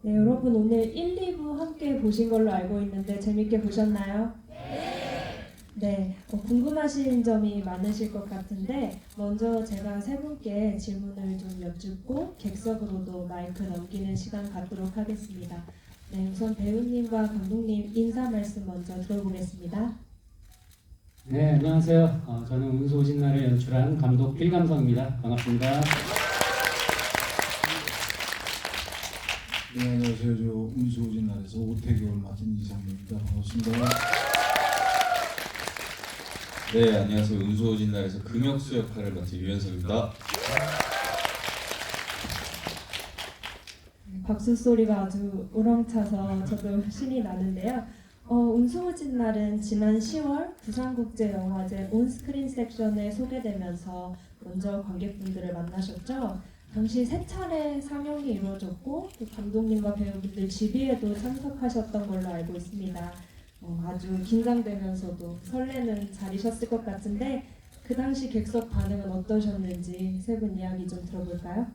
네, 여러분 오늘 1, 2부 함께 보신 걸로 알고 있는데 재밌게 보셨나요? 네, 궁금하신 점이 많으실 것 같은데 먼저 제가 세 분께 질문을 좀 여쭙고 객석으로도 마이크 넘기는 시간 갖도록 하겠습니다. 네, 우선 배우님과 감독님 인사 말씀 먼저 들어보겠습니다. 네, 안녕하세요. 저는 운수오진날을 연출한 감독 필감성입니다. 반갑습니다. 네, 안녕하세요. 저 운수오진 날에서 오태교를 맡은 이상민입니다. 반갑습니다. 네, 안녕하세요. 운수호진 날에서 금역수 역할을 맡은 유현석입니다. 박수 소리가 아주 우렁차서 저도 신이 나는데요. 운수호진 날은 지난 10월 부산국제영화제 온스크린 섹션에 소개되면서 먼저 관객분들을 만나셨죠. 당시 3차례 상영이 이루어졌고 또 감독님과 배우분들 집위에도 참석하셨던 걸로 알고 있습니다. 아주 긴장되면서도 설레는 자리셨을 것 같은데 그 당시 객석 반응은 어떠셨는지 세 분 이야기 좀 들어볼까요?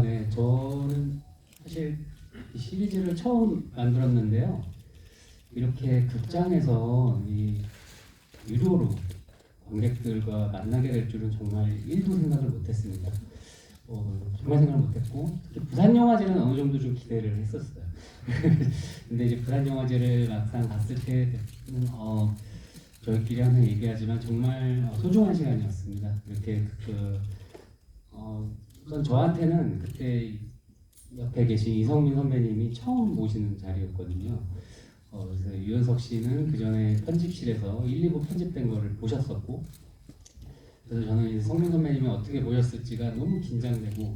네, 저는 사실 이 시리즈를 처음 만들었는데요. 이렇게 극장에서 이 유료로 관객들과 만나게 될 줄은 정말 1도 생각을 못했습니다. 정말 생각을 못했고 특히 부산영화제는 어느 정도 좀 기대를 했었어요. 근데 이제 부산영화제를 막상 갔을 때는 저희끼리 항상 얘기하지만 정말 소중한 시간이었습니다. 이렇게 우선 저한테는 그때 옆에 계신 이성민 선배님이 처음 모시는 자리였거든요. 그래서 유현석 씨는 그 전에 편집실에서 1, 2부 편집된 거를 보셨었고, 그래서 저는 이제 성민 선배님이 어떻게 보셨을지가 너무 긴장되고,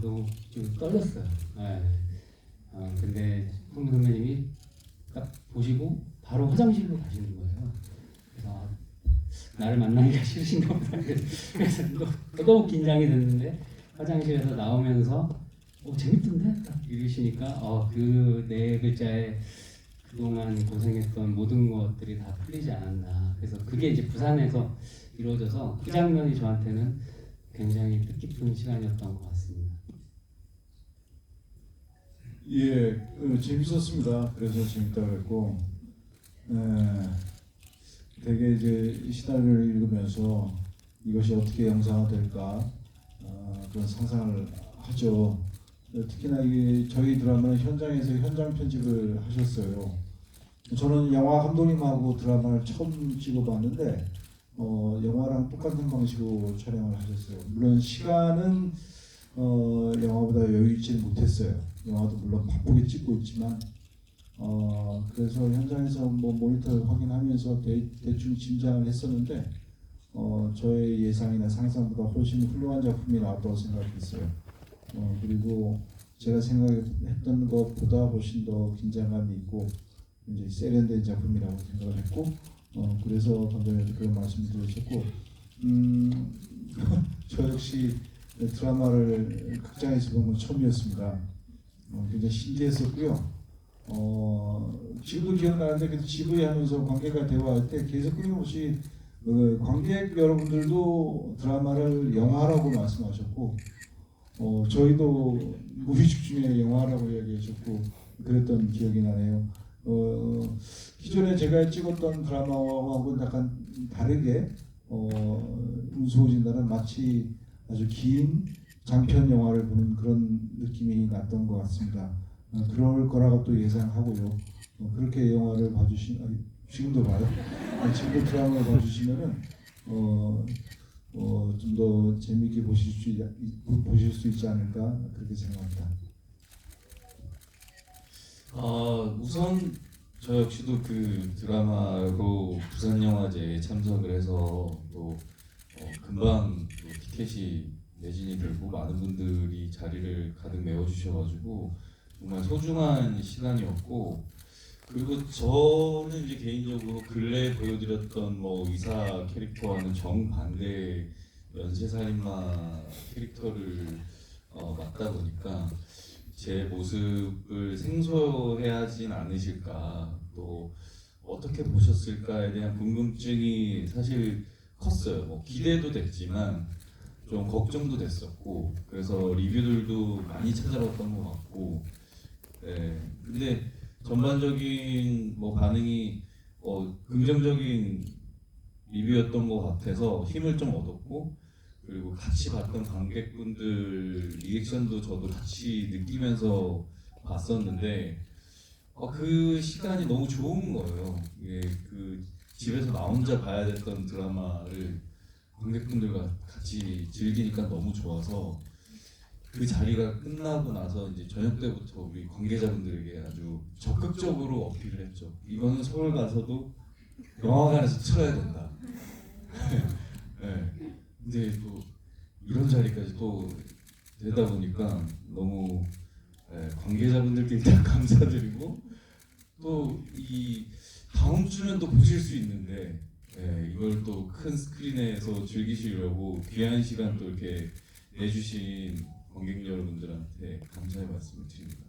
너무 좀 떨렸어요. 네. 근데 성민 선배님이 딱 보시고 바로 화장실로 가시는 거예요. 그래서 나를 만나기가 싫으신가 보다. 그래서 너무 긴장이 됐는데 화장실에서 나오면서 재밌던데? 딱 이러시니까 그 네 글자에 그동안 고생했던 모든 것들이 다 풀리지 않았나. 그래서 그게 이제 부산에서 이루어져서 그 장면이 저한테는 굉장히 뜻깊은 시간이었던 것 같습니다. 예, 재밌었습니다. 그래서 재밌다고 했고, 되게 이제 시나리오를 읽으면서 이것이 어떻게 영상화될까 그런 상상을 하죠. 특히나 이게 저희 드라마는 현장에서 현장 편집을 하셨어요. 저는 영화 감독님하고 드라마를 처음 찍어봤는데 영화랑 똑같은 방식으로 촬영을 하셨어요. 물론 시간은 영화보다 여유 있지는 못했어요. 영화도 물론 바쁘게 찍고 있지만 그래서 현장에서 뭐 모니터 확인하면서 대충 짐작을 했었는데 저의 예상이나 상상보다 훨씬 훌륭한 작품이 나왔다고 생각했어요. 그리고 제가 생각했던 것보다 훨씬 더 긴장감이 있고 이제 세련된 작품이라고 생각을 했고 그래서 감독님한테 그런 말씀을 드렸었고 저 역시 드라마를 극장에서 본 건 처음이었습니다. 굉장히 신기했었고요. 지금도 기억나는데 그 GV 하면서 관객과 대화할 때 계속 끊임없이 관객 여러분들도 드라마를 영화라고 말씀하셨고 저희도 무의식 중에 영화라고 이야기하셨고 그랬던 기억이 나네요. 기존에 제가 찍었던 드라마하고는 약간 다르게 운수호진단은 마치 아주 긴 장편 영화를 보는 그런 느낌이 났던 것 같습니다. 그럴 거라고 또 예상하고요. 그렇게 영화를 지금도 봐요. 지금도 드라마를 봐주시면은 좀 더 재미있게 보실 수 있지 않을까 그렇게 생각합니다. 우선 저 역시도 그 드라마로 부산영화제에 참석을 해서 또 금방 또 티켓이 매진이 되고 많은 분들이 자리를 가득 메워주셔가지고 정말 소중한 시간이었고, 그리고 저는 이제 개인적으로 근래에 보여드렸던 뭐 의사 캐릭터와는 정반대의 연쇄살인마 캐릭터를 맡다 보니까 제 모습을 생소해하진 않으실까, 또 어떻게 보셨을까에 대한 궁금증이 사실 컸어요. 뭐 기대도 됐지만 좀 걱정도 됐었고 그래서 리뷰들도 많이 찾아봤던 것 같고 근데 전반적인 뭐 반응이 긍정적인 리뷰였던 것 같아서 힘을 좀 얻었고 그리고 같이 봤던 관객분들 리액션도 저도 같이 느끼면서 봤었는데 그 시간이 너무 좋은 거예요. 이게 그 집에서 나 혼자 봐야 됐던 드라마를 관객분들과 같이 즐기니까 너무 좋아서 그 자리가 끝나고 나서 이제 저녁 때부터 우리 관계자분들에게 아주 적극적으로 어필을 했죠. 이거는 서울 가서도 영화관에서 틀어야 된다. 네. 근데 또 이런 자리까지 또 되다 보니까 너무 관계자분들께 일단 감사드리고 또 이 다음 주는 또 보실 수 있는데 이걸 또 큰 스크린에서 즐기시려고 귀한 시간 또 이렇게 내주신 관객 여러분들한테 감사의 말씀을 드립니다.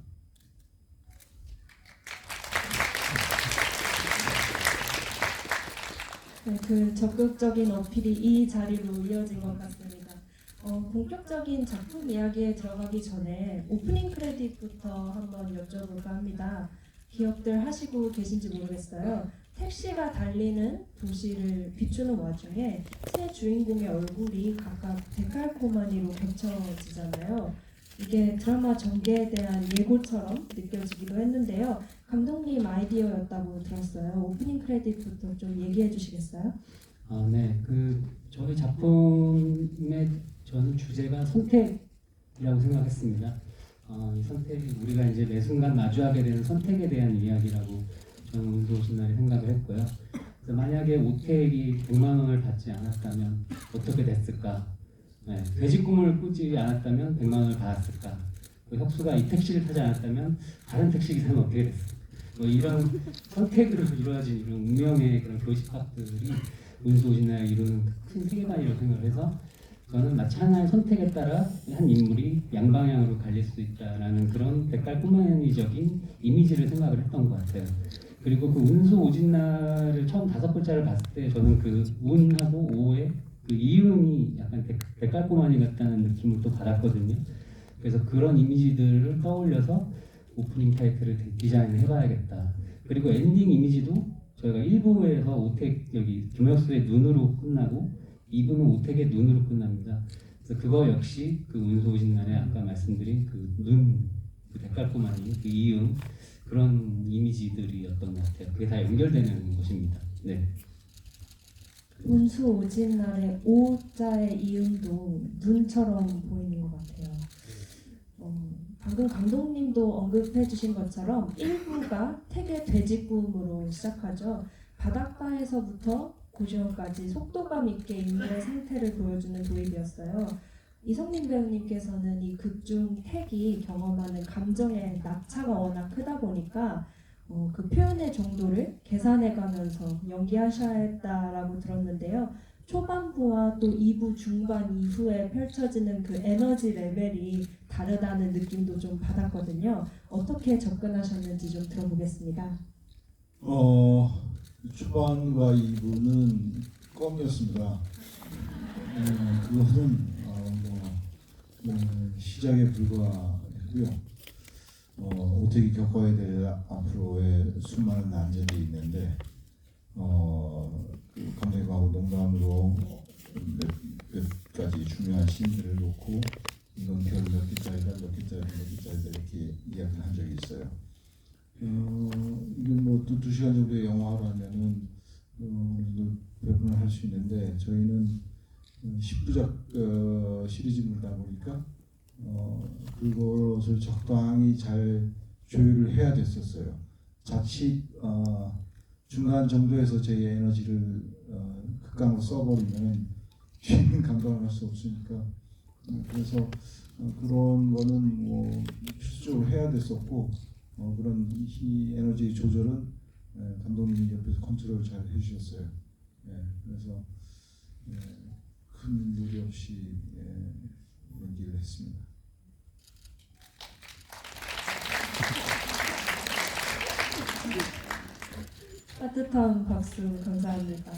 네, 그 적극적인 어필이 이 자리로 이어진 것 같습니다. 본격적인 작품 이야기에 들어가기 전에 오프닝 크레딧부터 한번 여쭤볼까 합니다. 기억들 하시고 계신지 모르겠어요. 택시가 달리는 도시를 비추는 와중에 세 주인공의 얼굴이 각각 데칼코마니로 겹쳐지잖아요. 이게 드라마 전개에 대한 예고처럼 느껴지기도 했는데요. 감독님 아이디어였다고 들었어요. 오프닝 크레딧부터 좀 얘기해 주시겠어요? 네. 저희 작품의 저는 주제가 선택이라고 생각했습니다. 이 선택이 우리가 이제 매 순간 마주하게 되는 선택에 대한 이야기라고 저는 운수 오신 날에 생각을 했고요. 그래서 만약에 오택이 100만 원을 받지 않았다면 어떻게 됐을까? 돼지 꿈을 꾸지 않았다면 100만 원을 받았을까? 혁수가 이 택시를 타지 않았다면 다른 택시 기사는 어떻게 됐을까? 이런 선택으로 이루어진 이런 운명의 그런 교집합들이 운수 오신 날에 이루는 큰 세계관이라고 생각을 해서 저는 마치 하나의 선택에 따라 한 인물이 양방향으로 갈릴 수 있다라는 그런 백갈꾸마니적인 이미지를 생각을 했던 것 같아요. 그리고 그 운수 오진 날을 처음 5글자를 봤을 때 저는 그 운하고 오의 그 이음이 약간 백갈꾸마니 같다는 느낌을 또 받았거든요. 그래서 그런 이미지들을 떠올려서 오프닝 타이틀을 디자인을 해봐야겠다. 그리고 엔딩 이미지도 저희가 1부에서 오택 여기 김혁수의 눈으로 끝나고 2부는 오택의 눈으로 끝납니다. 그래서 그거 역시 그 운수 오신 날에 아까 말씀드린 그 눈, 그 데칼코마니, 그 이음 그런 이미지들이었던 것 같아요. 그게 다 연결되는 것입니다. 네. 운수 오진 날의 오자의 이음도 눈처럼 보이는 것 같아요. 방금 감독님도 언급해 주신 것처럼 1부가 택의 돼지꿈으로 시작하죠. 바닷가에서부터 고시원까지 속도감 있게 인물의 상태를 보여주는 도입이었어요. 이성민 배우님께서는 이 극 중 택이 경험하는 감정의 낙차가 워낙 크다 보니까 그 표현의 정도를 계산해가면서 연기하셔야 했다라고 들었는데요. 초반부와 또 2부 중반 이후에 펼쳐지는 그 에너지 레벨이 다르다는 느낌도 좀 받았거든요. 어떻게 접근하셨는지 좀 들어보겠습니다. 초반과 2부는 껌이었습니다. 그것은 시작에 불과하고요. 오택이 겪어야 될 앞으로의 수많은 난제들이 있는데 그 감독님하고 농담으로 몇 가지 중요한 씬들을 놓고 이건 결 몇 개짜리다 몇 개짜리다 이렇게 이야기를 한 적이 있어요. 이건 뭐 또 2시간 정도의 영화라면은 배분을 할 수 있는데 저희는 10부작 시리즈물이다 보니까 그것을 적당히 잘 조율을 해야 됐었어요. 자칫 중간 정도에서 제 에너지를 극강으로 써버리면 뒤는 감당을 할 수 없으니까 그래서 그런 거는 뭐 필수적으로 해야 됐었고 그런 이 에너지 조절은 감독님이 옆에서 컨트롤 잘 해주셨어요. 그래서 큰 무리 없이 연기를 했습니다. 따뜻한 박수 감사합니다.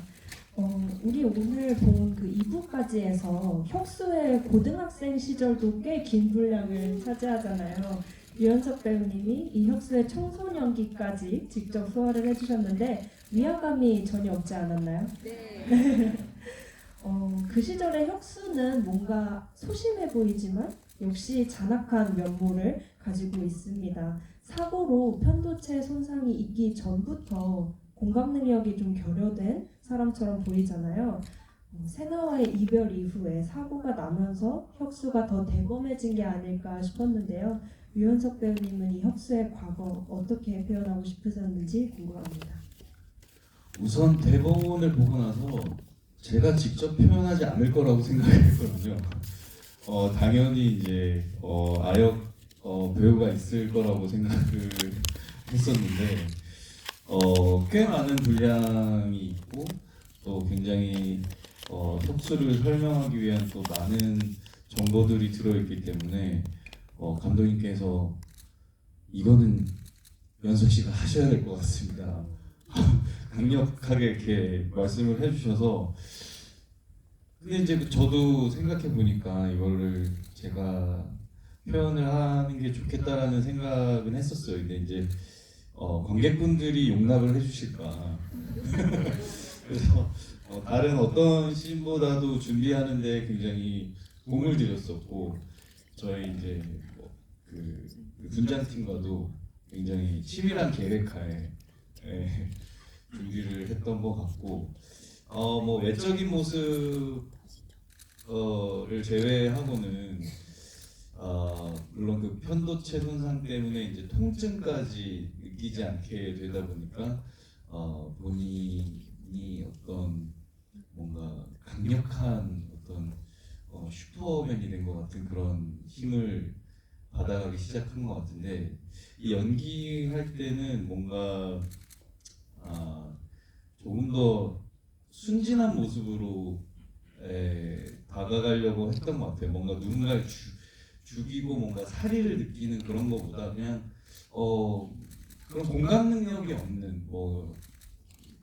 우리 오늘 본 그 2부까지 해서 혁수의 고등학생 시절도 꽤 긴 분량을 차지하잖아요. 유연석 배우님이 이 혁수의 청소년기까지 직접 소화를 해주셨는데 위화감이 전혀 없지 않았나요? 네. 그 시절의 혁수는 뭔가 소심해 보이지만 역시 잔악한 면모를 가지고 있습니다. 사고로 편도체 손상이 있기 전부터 공감 능력이 좀 결여된 사람처럼 보이잖아요. 세나와의 이별 이후에 사고가 나면서 혁수가 더 대범해진 게 아닐까 싶었는데요. 유연석 배우님은 이 혁수의 과거 어떻게 표현하고 싶으셨는지 궁금합니다. 우선 대본을 보고 나서 제가 직접 표현하지 않을 거라고 생각했거든요. 당연히 이제 아역 배우가 있을 거라고 생각을 했었는데 꽤 많은 분량이 있고 또 굉장히 혁수를 설명하기 위한 또 많은 정보들이 들어있기 때문에 감독님께서 이거는 연석 씨가 하셔야 될 것 같습니다. 강력하게 이렇게 말씀을 해주셔서 근데 이제 저도 생각해 보니까 이거를 제가 표현을 하는 게 좋겠다라는 생각은 했었어요. 근데 이제 관객분들이 용납을 해주실까. 그래서 다른 어떤 씬보다도 준비하는데 굉장히 공을 들였었고 저희 이제 그 분장팀과도 굉장히 치밀한 계획하에 준비를 했던 것 같고 뭐 외적인 모습을 제외하고는 물론 그 편도체 손상 때문에 이제 통증까지 느끼지 않게 되다 보니까 본인이 어떤 뭔가 강력한 어떤 슈퍼맨이 된 것 같은 그런 힘을 받아가기 시작한 것 같은데 이 연기할 때는 뭔가 조금 더 순진한 모습으로 다가가려고 했던 것 같아요. 뭔가 누군가를 죽이고 뭔가 살의를 느끼는 그런 것보다 그냥 그런 공감 능력이 없는 뭐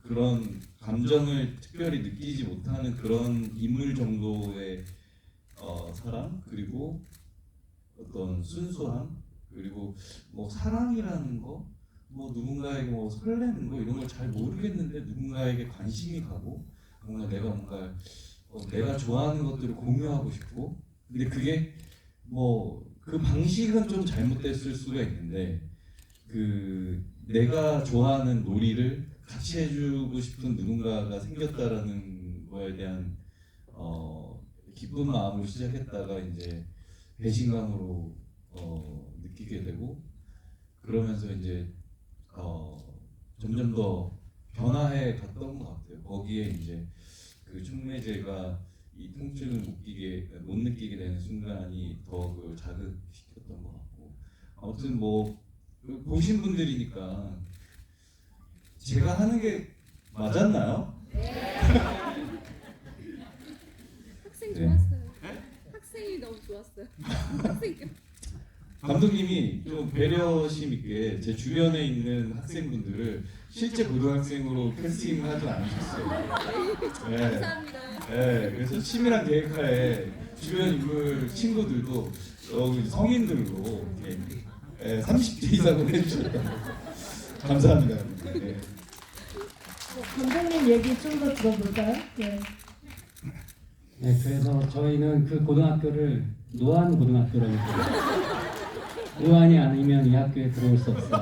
그런 감정을 특별히 느끼지 못하는 그런 인물 정도의 사람 그리고 어떤 순수함 그리고 뭐 사랑이라는 거 뭐 누군가에게 뭐 설레는 거 이런 걸 잘 모르겠는데 누군가에게 관심이 가고 뭔가 내가 좋아하는 것들을 공유하고 싶고 근데 그게 뭐 그 방식은 좀 잘못됐을 수가 있는데 그 내가 좋아하는 놀이를 같이 해주고 싶은 누군가가 생겼다라는 거에 대한 기쁜 마음으로 시작했다가 이제 배신감으로 느끼게 되고 그러면서 이제 점점 더 변화해 갔던 것 같아요. 거기에 이제 그 촉매제가 이 통증을 못 느끼게 되는 순간이 더 그걸 자극시켰던 것 같고 아무튼 뭐 보신 분들이니까 제가 하는 게 맞았나요? 학생 네. 좋았어요. 학생이 너무 좋았어요. 학생 감독님이 좀 배려심 있게 제 주변에 있는 학생분들을 실제 고등학생으로 캐스팅하지 않으셨어요. 네. 감사합니다. 네, 그래서 치밀한 계획하에 주변 인물 친구들도 성인들로 이렇게 30대 이상으로 해주셨다고 감사합니다. 네. 감독님 얘기 좀 더 들어볼까요? 네. 네, 그래서 저희는 그 고등학교를 노안 고등학교라고 불러요. 노안이 아니면 이 학교에 들어올 수 없어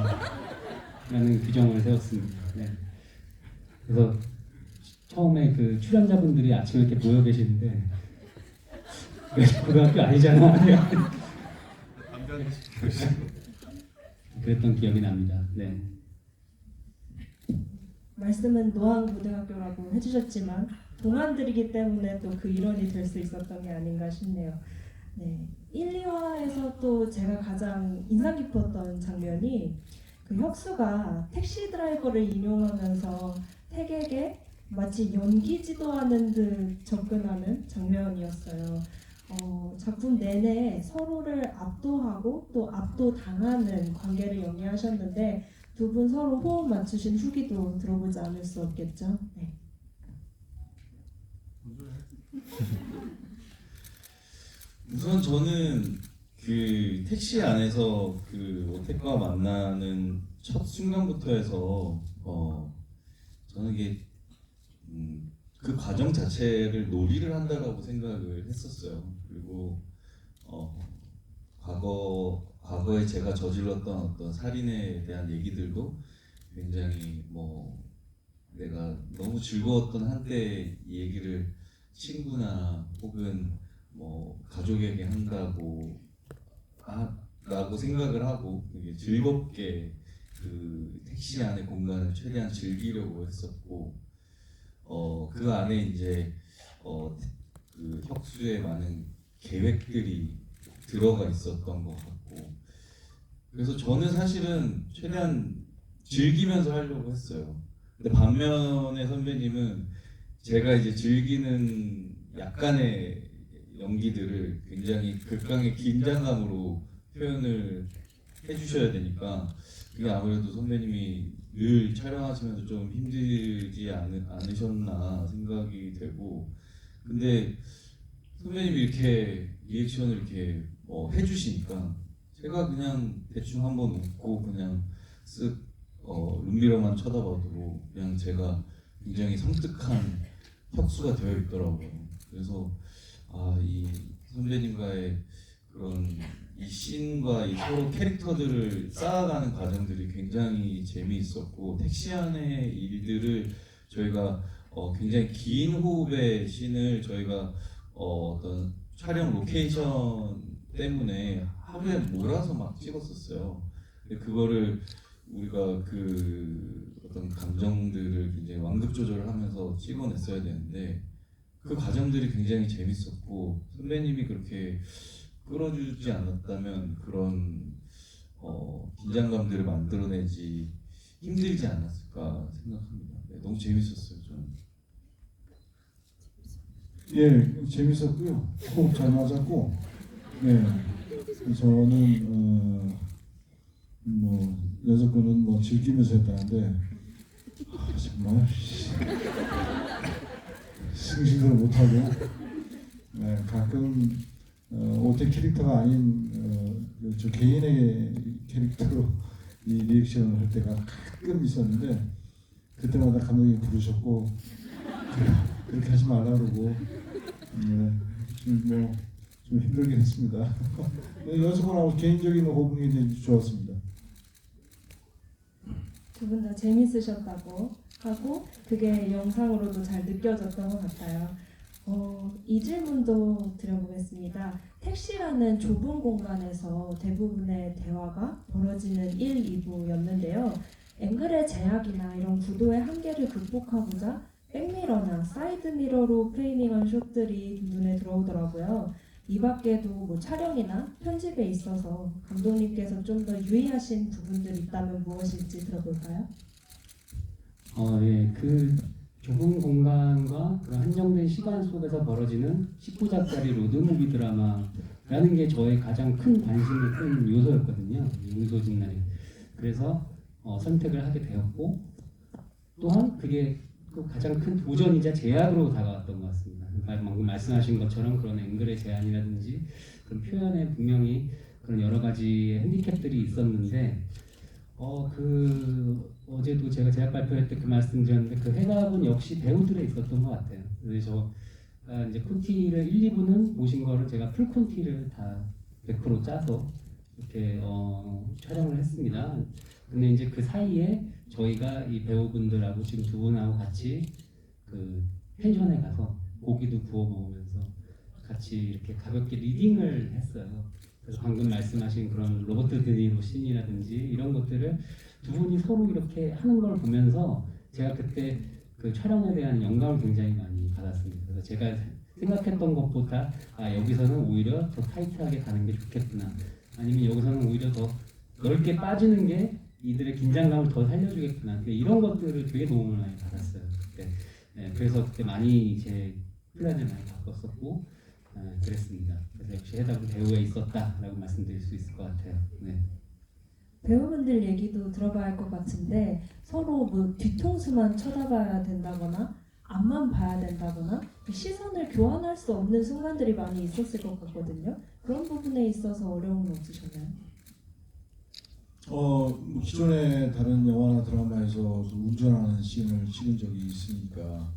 라는 규정을 세웠습니다. 네. 그래서 처음에 그 출연자분들이 아침에 이렇게 모여 계시는데 고등학교 아니잖아. 그랬던 기억이 납니다. 네. 말씀은 노안고등학교라고 해주셨지만 동안들이기 때문에 또 그 일원이 될 수 있었던 게 아닌가 싶네요. 네, 1, 2화에서 또 제가 가장 인상 깊었던 장면이 그 혁수가 택시 드라이버를 인용하면서 택에게 마치 연기 지도하는 듯 접근하는 장면이었어요. 작품 내내 서로를 압도하고 또 압도당하는 관계를 연기하셨는데 두 분 서로 호흡 맞추신 후기도 들어보지 않을 수 없겠죠? 네. 우선 저는 그 택시 안에서 그 오택과 만나는 첫 순간부터 해서 저는 이게 그 과정 자체를 놀이를 한다라고 생각을 했었어요. 그리고 과거에 제가 저질렀던 어떤 살인에 대한 얘기들도 굉장히 뭐 내가 너무 즐거웠던 한때 이 얘기를 친구나 혹은 뭐 가족에게 한다고 라고 생각을 하고 되게 즐겁게 그 택시 안의 공간을 최대한 즐기려고 했었고 그 안에 이제 그 혁수의 많은 계획들이 들어가 있었던 것 같고 그래서 저는 사실은 최대한 즐기면서 하려고 했어요. 근데 반면에 선배님은 제가 이제 즐기는 약간의 연기들을 굉장히 극강의 긴장감으로 표현을 해주셔야 되니까 그게 아무래도 선배님이 늘 촬영하시면서 좀 힘들지 않으셨나 생각이 되고 근데 선배님이 이렇게 리액션을 이렇게 해주시니까 제가 그냥 대충 한번 웃고 그냥 쓱 눈미러만 쳐다봐도 그냥 제가 굉장히 섬뜩한 혁수가 되어 있더라고요. 그래서 이 선배님과의 그런 이 씬과 이 서로 캐릭터들을 쌓아가는 과정들이 굉장히 재미있었고 택시 안의 일들을 저희가 굉장히 긴 호흡의 씬을 저희가 어떤 촬영 로케이션 때문에 하루에 몰아서 막 찍었었어요. 근데 그거를 우리가 그 어떤 감정들을 굉장히 완급 조절을 하면서 찍어냈어야 되는데 그 과정들이 굉장히 재밌었고 선배님이 그렇게 끌어주지 않았다면 그런 긴장감들을 만들어내지 힘들지 않았을까 생각합니다. 네, 너무 재밌었어요 저는. 예, 재밌었고요. 호흡 잘 맞았고, 네, 저는 뭐 여자분은 뭐 즐기면서 했다는데 정말 승신을 못하고, 네, 가끔 오태 캐릭터가 아닌 저 개인의 캐릭터로 이 리액션을 할 때가 가끔 있었는데 그때마다 감독님이 부르셨고 그렇게 하지 말라 그러고 좀 힘들긴 했습니다. 연습하고 개인적인 호흡이 굉장히 좋았습니다. 두 분 다 재밌으셨다고 하고 그게 영상으로도 잘 느껴졌던 것 같아요. 이 질문도 드려보겠습니다. 택시라는 좁은 공간에서 대부분의 대화가 벌어지는 1, 2부였는데요. 앵글의 제약이나 이런 구도의 한계를 극복하고자 백미러나 사이드미러로 프레이밍한 숏들이 눈에 들어오더라고요. 이 밖에도 뭐 촬영이나 편집에 있어서 감독님께서 좀 더 유의하신 부분들이 있다면 무엇일지 들어볼까요? 예, 그 좁은 공간과 그런 한정된 시간 속에서 벌어지는 19작짜리 로드무비 드라마라는 게 저의 가장 큰 관심의 큰 요소였거든요. 운소진날이. 그래서 선택을 하게 되었고 또한 그게 또 가장 큰 도전이자 제약으로 다가왔던 것 같습니다. 방금 말씀하신 것처럼 그런 앵글의 제한이라든지 그런 표현에 분명히 그런 여러 가지의 핸디캡들이 있었는데 어제도 제가 제작 발표할 때 그 말씀드렸는데 그 해답은 역시 배우들에 있었던 것 같아요. 그래서 이제 콘티를 1, 2부는 모신 거를 제가 풀 콘티를 다 100% 짜서 이렇게 촬영을 했습니다. 근데 이제 그 사이에 저희가 이 배우분들하고 지금 두 분하고 같이 그 펜션에 가서 고기도 구워 먹으면서 같이 이렇게 가볍게 리딩을 했어요. 그래서 방금 말씀하신 그런 로버트 드니로 씬이라든지 이런 것들을 두 분이 서로 이렇게 하는 걸 보면서 제가 그때 그 촬영에 대한 영감을 굉장히 많이 받았습니다. 그래서 제가 생각했던 것보다 여기서는 오히려 더 타이트하게 가는 게 좋겠구나. 아니면 여기서는 오히려 더 넓게 빠지는 게 이들의 긴장감을 더 살려주겠구나. 이런 것들을 되게 도움을 많이 받았어요. 그때. 네, 그래서 그때 많이 제 플랜을 많이 바꿨었고 그랬습니다. 그래서 역시 해답은 배우에 있었다라고 말씀드릴 수 있을 것 같아요. 네. 배우분들 얘기도 들어봐야 할 것 같은데 서로 뭐 뒤통수만 쳐다봐야 된다거나 앞만 봐야 된다거나 그 시선을 교환할 수 없는 순간들이 많이 있었을 것 같거든요. 그런 부분에 있어서 어려움은 없으셨나요? 뭐 기존의 다른 영화나 드라마에서 그 운전하는 씬을 찍은 적이 있으니까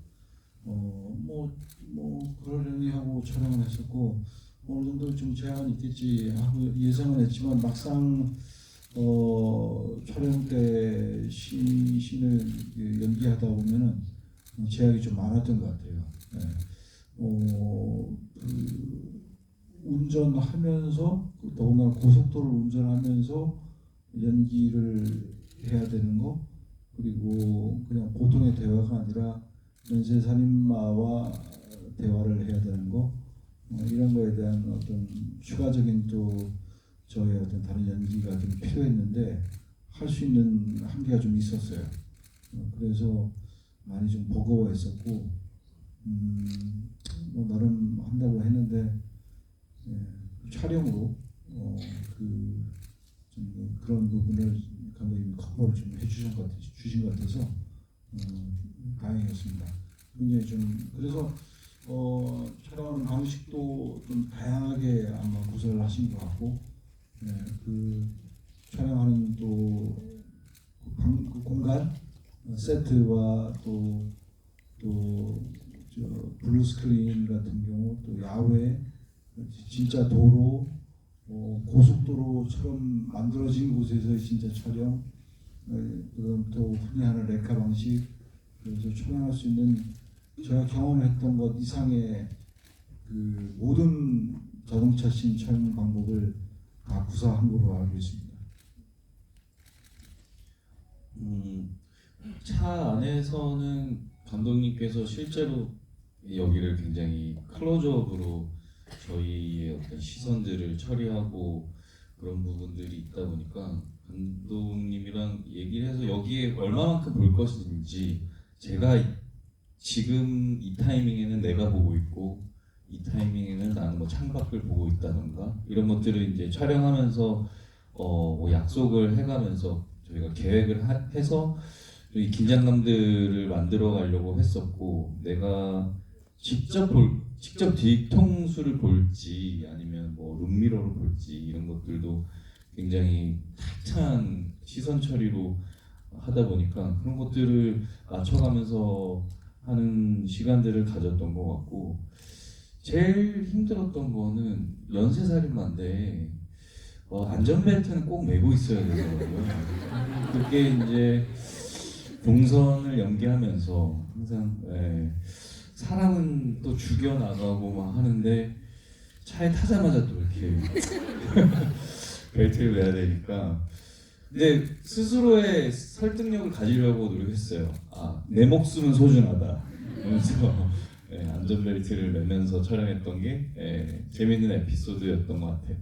그러려니 하고 촬영을 했었고 어느 정도 좀 제한은 있겠지 하고 예상은 했지만 막상 촬영 때 씬을 연기하다 보면은 제약이 좀 많았던 것 같아요. 네. 운전하면서 더군다나 고속도로를 운전하면서 연기를 해야 되는 거, 그리고 그냥 보통의 대화가 아니라 연쇄살인마와 대화를 해야 되는 거, 이런 거에 대한 어떤 추가적인 또 저의 어떤 다른 연기가 좀 필요했는데 할 수 있는 한계가 좀 있었어요. 그래서 많이 좀 버거워했었고, 나름 한다고 했는데 촬영으로 좀 그런 부분을 감독님이 커버를 좀 주신 것 같아서 다행이었습니다. 굉장히 좀 그래서 촬영하는 방식도 좀 다양하게 아마 구성을 하신 것 같고, 그 촬영하는 또 그 공간 세트와 또 블루 스크린 같은 경우 또 야외 진짜 도로 고속도로처럼 만들어진 곳에서 진짜 촬영, 그다음 또 흔히 하는 레카 방식, 그래서 촬영할 수 있는 제가 경험했던 것 이상의 그 모든 자동차 씬 촬영 방법을 다 구사한 걸로 알고 있습니다. 차 안에서는 감독님께서 실제로 여기를 굉장히 클로즈업으로 저희의 어떤 시선들을 처리하고 그런 부분들이 있다 보니까 감독님이랑 얘기를 해서 여기에 얼마만큼 볼 것인지, 제가 지금 이 타이밍에는 내가 보고 있고 이 타이밍에는 나는 뭐 창밖을 보고 있다던가 이런 것들을 이제 촬영하면서 뭐 약속을 해가면서 저희가 계획을 해서 이 긴장감들을 만들어 가려고 했었고, 내가 직접 뒤통수를 볼지 아니면 뭐 룸미러로 볼지 이런 것들도 굉장히 타이트한 시선 처리로 하다 보니까 그런 것들을 맞춰가면서 하는 시간들을 가졌던 것 같고, 제일 힘들었던 거는 연쇄살인마인데 안전벨트는 꼭 매고 있어야 되더라고요. 그게 이제 동선을 연기하면서 항상 사람은 또 죽여나가고 막 하는데 차에 타자마자 또 이렇게 벨트를 매야 되니까, 근데 스스로의 설득력을 가지려고 노력했어요. 내 목숨은 소중하다 그러면서 안전벨트를 매면서 촬영했던 게 재밌는 에피소드였던 것 같아요.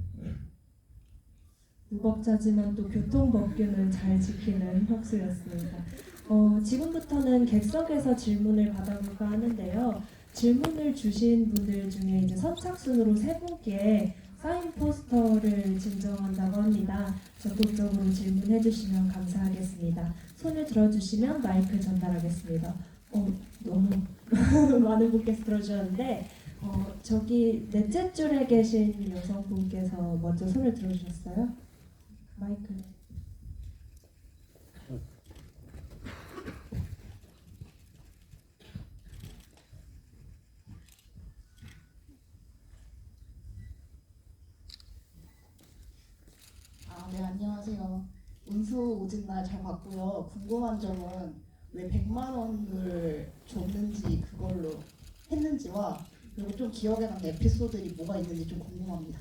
무법자지만 또 교통법규는 잘 지키는 혁수였습니다. 지금부터는 객석에서 질문을 받아볼까 하는데요. 질문을 주신 분들 중에 이제 선착순으로 세 분께 사인 포스터를 진정한다고 합니다. 적극적으로 질문해 주시면 감사하겠습니다. 손을 들어주시면 마이크 전달하겠습니다. 너무 많은 분께서 들어주셨는데 저기 넷째 줄에 계신 여성분께서 먼저 손을 들어주셨어요. 마이크. 네, 안녕하세요. 운수 오진 날 잘 봤고요. 궁금한 점은 왜 100만 원을 줬는지, 그걸로 했는지와, 그리고 좀 기억에 남는 에피소드들이 뭐가 있는지 좀 궁금합니다.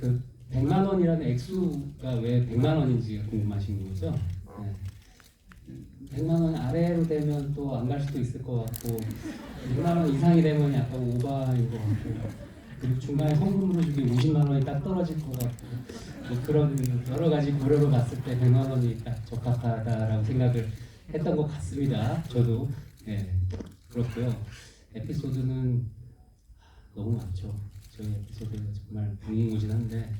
그 100만 원이라는 액수가 왜 100만 원인지가 궁금하신 거죠? 네. 100만 원 아래로 되면 또 안 갈 수도 있을 것 같고 100만 원 이상이 되면 약간 오바인 것 같고, 그리고 중간에 성금으로 주기 50만 원이 딱 떨어질 것 같고, 뭐 그런 여러 가지 고려로 봤을 때 100만 원이 딱 적합하다라고 생각을 했던 것 같습니다. 저도 그렇고요. 에피소드는 너무 많죠. 저희 에피소드가 정말 무궁무진한데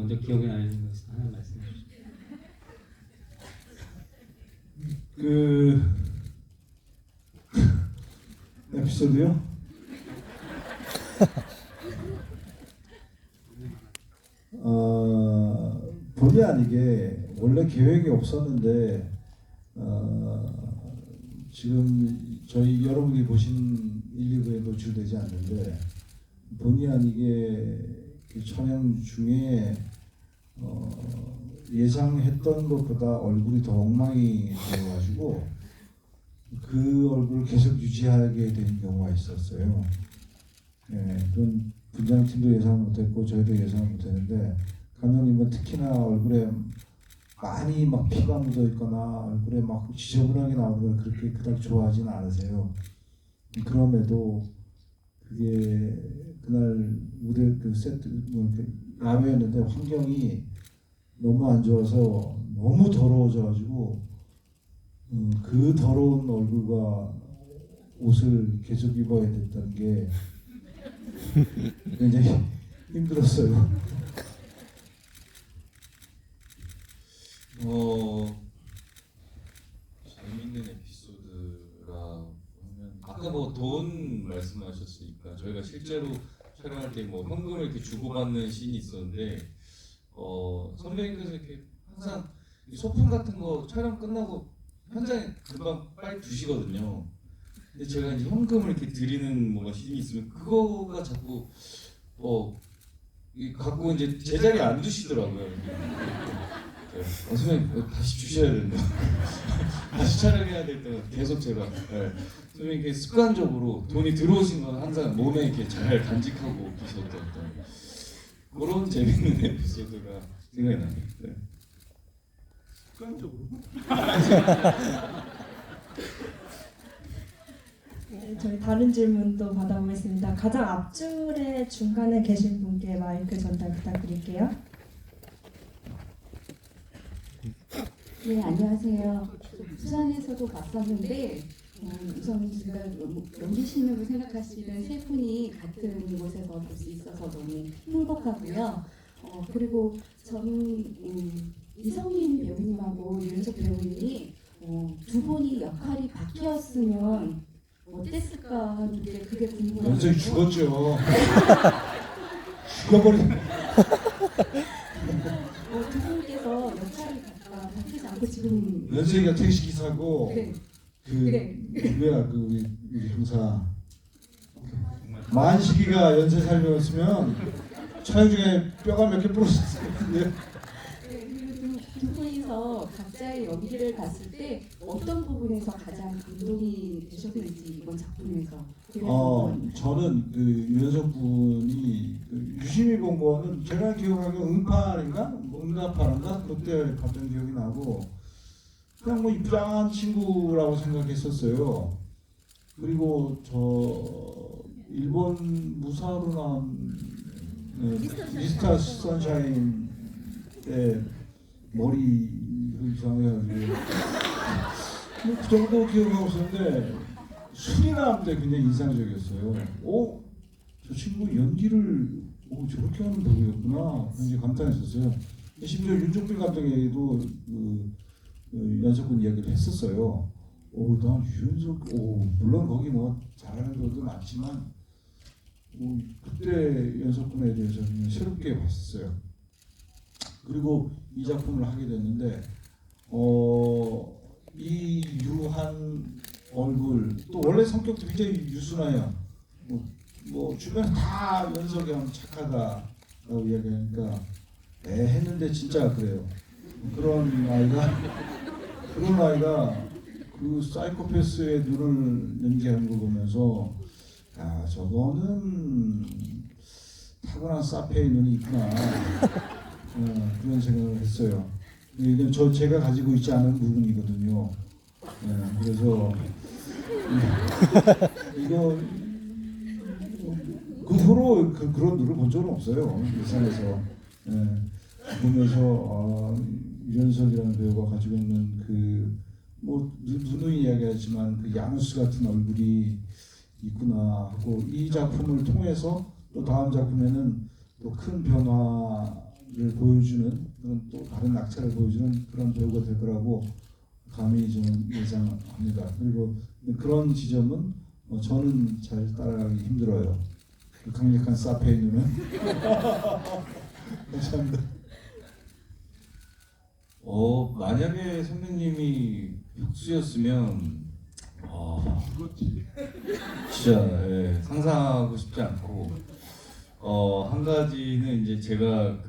먼저 기억에 나는 것을 하나 말씀해 주시죠. 그 에피소드요? 본의 아니게 원래 계획이 없었는데 지금 저희 여러분이 보신 1, 2부에 노출되지 않는데 본의 아니게 그 촬영 중에 예상했던 것보다 얼굴이 더 엉망이 되어가지고 그 얼굴을 계속 유지하게 된 경우가 있었어요. 예, 그건 분장팀도 예상 못했고 저희도 예상 못했는데 감독님은 특히나 얼굴에 많이 막 피가 묻어 있거나 얼굴에 막 지저분하게 나오는 걸 그렇게 그닥 좋아하지는 않으세요. 그럼에도 그게 그날 무대 그 세트 뭐 이렇게 야외였는데 환경이 너무 안 좋아서 너무 더러워져가지고 그 더러운 얼굴과 옷을 계속 입어야 됐던 게 굉장히 힘들었어요. 재밌는 에피소드라 하면 아까 뭐 돈 말씀하셨으니까 저희가 실제로 촬영할 때 뭐 현금을 이렇게 주고받는 씬이 있었는데 선배님께서 이렇게 항상 이 소품 같은 거 촬영 끝나고 현장에 금방 빨리 두시거든요. 근데 제가 이제 현금을 이렇게 드리는 뭐가 씬이 있으면 그거가 자꾸 갖고 이제 제자리에 안 두시더라고요. 선생님 다시 주셔야 된다. 다시 촬영해야 될 때는 계속 제가 선생님 이렇게 습관적으로 돈이 들어오신 건 항상 몸에 이렇게 잘 간직하고 계셨던 그런 재밌는 에피소드가 생각이 나네요. 네. 습관적으로? 네, 저희 다른 질문도 받아보겠습니다. 가장 앞줄에 중간에 계신 분께 마이크 전달 부탁드릴게요. 네, 안녕하세요. 부산에서도 봤었는데 우선 제가 연기 실력을 생각하시는 세 분이 같은 곳에서 볼 수 있어서 너무 행복하고요. 그리고 저는 이성민 배우님하고 유연석 배우님이 두 분이 역할이 바뀌었으면 어땠을까 하는데 그게 궁금해요. 연석이 죽었죠. 죽어버린. 두 분께서 역할이 바뀌지 않고 지금 연석이가 택시 기사고 네. 그 네. 누구야 그 우리 형사 만식이가 연쇄 살려였으면 촬영 중에 뼈가 몇 개 부러졌을 텐데. 그리고 두 분이서 각자의 연기를 봤을 때 어떤 부분에서 가장 감동이 되셨는지 이번 작품에서. 저는 그 유연석 분이 그 유심히 본 거는 제가 기억하기에 응팔인가 응답하는가 그때 봤던 기억이 나고 그냥 뭐 이쁘장한 친구라고 생각했었어요. 그리고 저 일본 무사로 나온 미스터 선샤인 때 머리 이상해가지고 그 정도 기억하고 있었는데 수리남 때 굉장히 인상적이었어요. 저 친구 연기를 저렇게 하는 배우였구나 굉장히 감탄했었어요. 심지어 윤종필 감독에게도 연석군 이야기를 했었어요. 난 유연석, 물론 거기 뭐 잘하는 배우도 많지만 그때 연석군에 대해서 그냥 새롭게 봤었어요. 그리고 이 작품을 하게 됐는데 이 유한 얼굴 또 원래 성격도 굉장히 유순해요. 뭐 주변 다 연석이 형 착하다라고 이야기하니까 했는데 진짜 그래요. 그런 아이가 그 사이코패스의 눈을 연기하는 거 보면서 저거는 타고난 사페의 눈이 있구나 그런 생각을 했어요. 이건 제가 가지고 있지 않은 부분이거든요. 그래서 이거 그 후로 그런 눈을 본 적은 없어요. 일상에서 보면서 유연석이라는 배우가 가지고 있는 뭐 누누이 이야기하지만 그 야누스 같은 얼굴이 있구나 하고 이 작품을 통해서 또 다음 작품에는 또 큰 변화가 보여주는 그런 또 다른 낙차를 보여주는 그런 배우가 될 거라고 감히 저는 예상합니다. 그리고 그런 지점은 저는 잘 따라가기 힘들어요. 그 강력한 사페의 눈은. 감사합니다. 만약에 선배님이 혁수였으면 진짜 상상하고 싶지 않고 한 가지는 이제 제가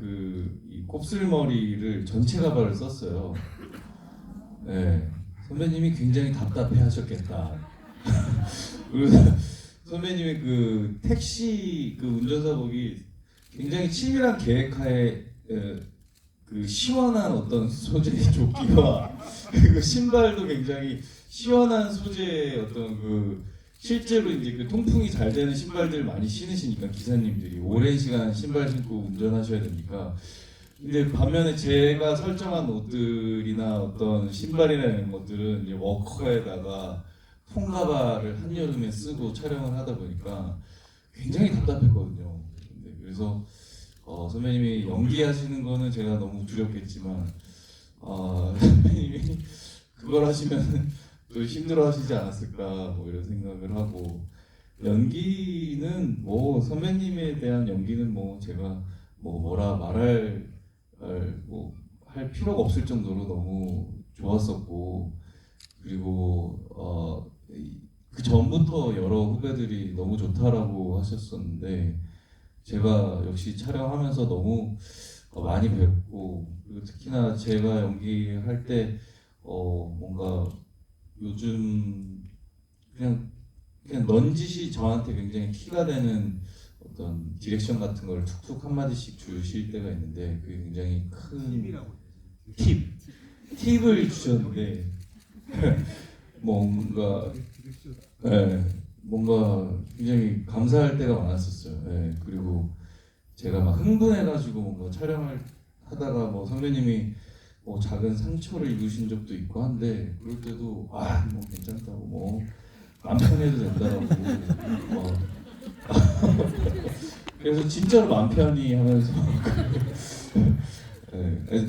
이 곱슬머리를 전체 가발을 썼어요. 선배님이 굉장히 답답해하셨겠다. 그래서 선배님의 그 택시 그 운전사복이 굉장히 치밀한 계획하에 그 시원한 어떤 소재의 조끼와 그리고 신발도 굉장히 시원한 소재의 어떤 그 실제로 이제 그 통풍이 잘 되는 신발들 많이 신으시니까 기사님들이 오랜 시간 신발 신고 운전하셔야 되니까. 근데 반면에 제가 설정한 옷들이나 어떤 신발이나 이런 것들은 이제 워커에다가 통가발을 한여름에 쓰고 촬영을 하다 보니까 굉장히 답답했거든요. 그래서 선배님이 연기하시는 거는 제가 너무 두렵겠지만 선배님이 그걸 하시면 또 힘들어하시지 않았을까 뭐 이런 생각을 하고 연기는 뭐 선배님에 대한 연기는 뭐 제가 뭐 뭐라 말할 뭐 할 필요가 없을 정도로 너무 좋았었고 그리고 그 전부터 여러 후배들이 너무 좋다라고 하셨었는데 제가 역시 촬영하면서 너무 많이 배웠고 그리고 특히나 제가 연기할 때 뭔가 요즘 그냥 넌지시 저한테 굉장히 키가 되는 어떤 디렉션 같은 걸 툭툭 한마디씩 주실 때가 있는데 그게 굉장히 큰 팁을 주셨는데 뭔가 뭔가 굉장히 감사할 때가 많았었어요. 그리고 제가 막 흥분해가지고 뭔가 촬영을 하다가 뭐 선배님이 뭐 작은 상처를 입으신 적도 있고 한데 그럴 때도 뭐 괜찮다고 뭐 맘 편해도 된다라고 그래서 진짜로 맘 편히 하면서